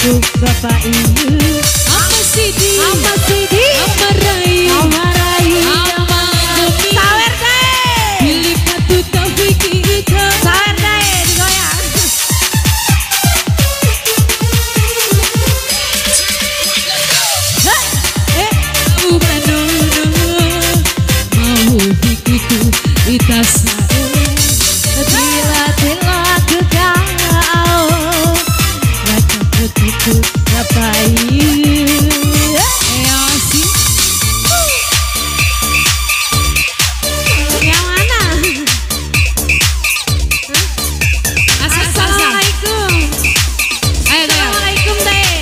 Ibu Bapak Ibu Ama Sidi Ama Sidi Ama Rai Ama Rai Ama Demi Sawer deh Pilih Patu Taufik Ita Sawer deh digoyang Mau bikiku Ita sae Tila ke kau Raja putriku Bapak Ibu Asik Yang mana? Assalamualaikum. Ayo deh. Assalamualaikum deh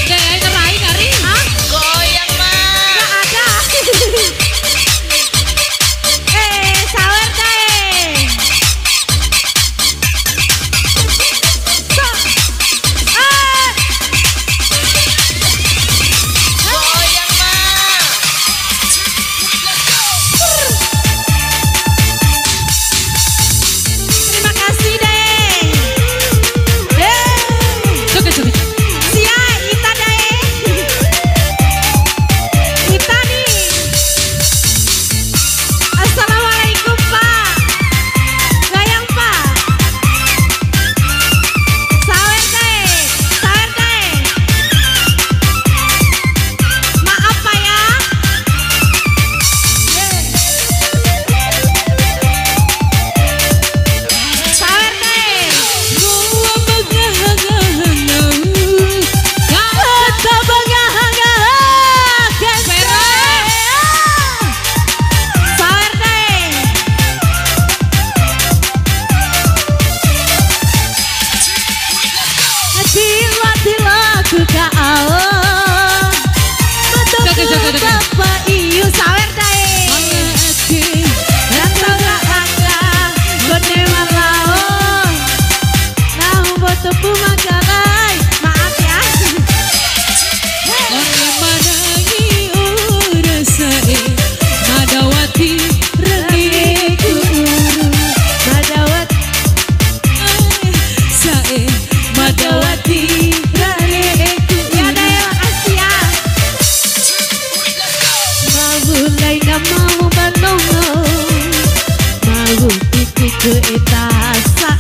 Deh, ayo ngeraih kari. Hah? Goyang mah. Gak ada sawer deh Goyang mah. Terima kasih deh Coba coba. Sia Ita deh Ita nih Assalamualaikum Pak Goyang Pak Sawer deh Maaf Pak ya Sawer deh Gua bagahaganau. Kata bangga-bangga Sawer deh Tila ku kau Betul Bapak Iyu Sawer deh Rasa rasa Gede malau Nah butuh pemakarai Maaf ya Orang manangi urasae. Madawati reni guru. Madawat Sae Madawati Rareku Ya deh makasih ya Mabulai na mau banongo Mau pikir ke etasa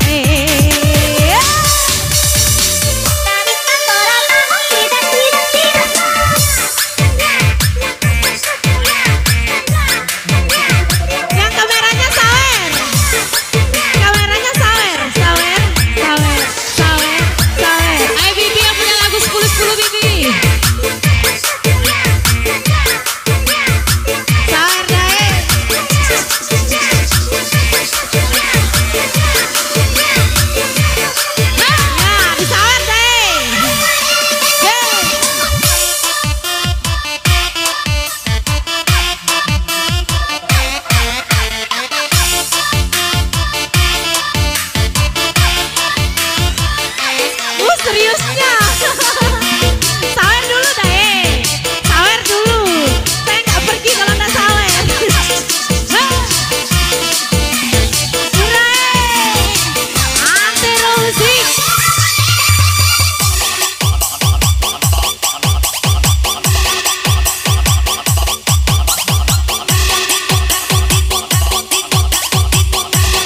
Yang kameranya sawer Kameranya sawer Sawer Ayo Bibi yang punya lagu 10-10 Bibi. Sawer deh Ya disawer deh Seriusnya Sawer dulu deh Sawer dulu Saya nggak pergi kalau nggak sawer Hooray Ante Musik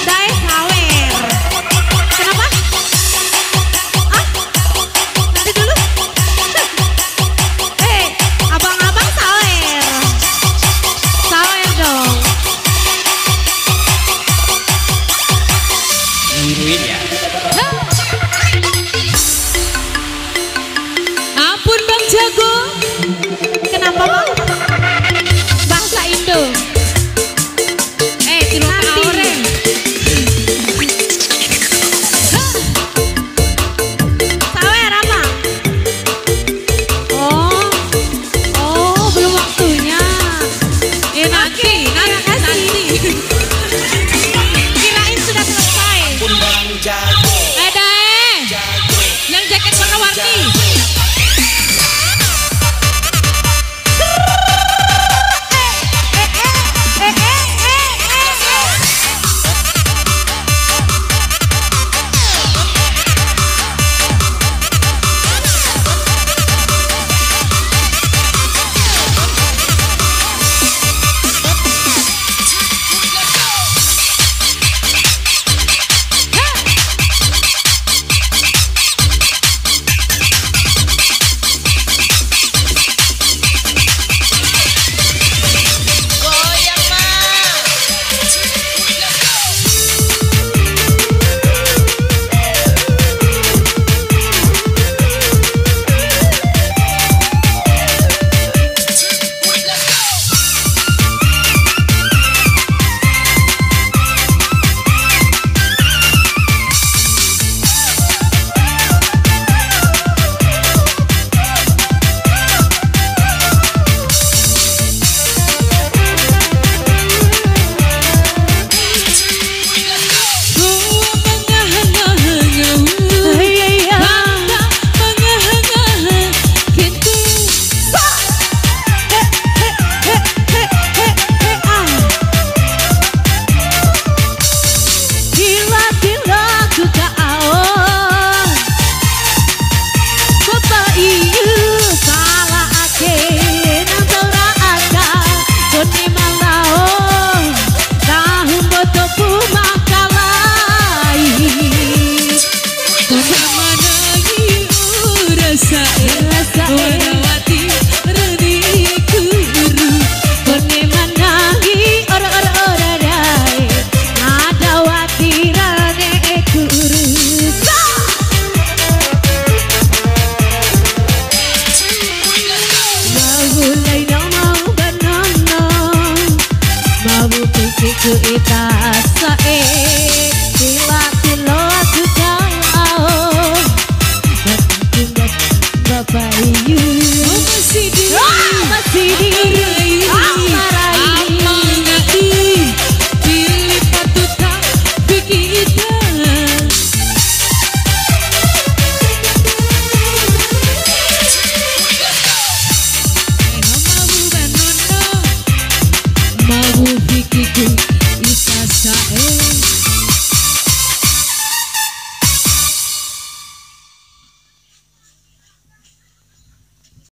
Dae sawer Kenapa? Nanti dulu abang-abang sawer Sawer dong Ampun Bang Jago. Kenapa bang? Bahasa Indo Tiru Nanti. orang. Sawer apa? Oh belum waktunya Nanti. Kirain sudah selesai Ada yang jaket warna-warni. Mana rasa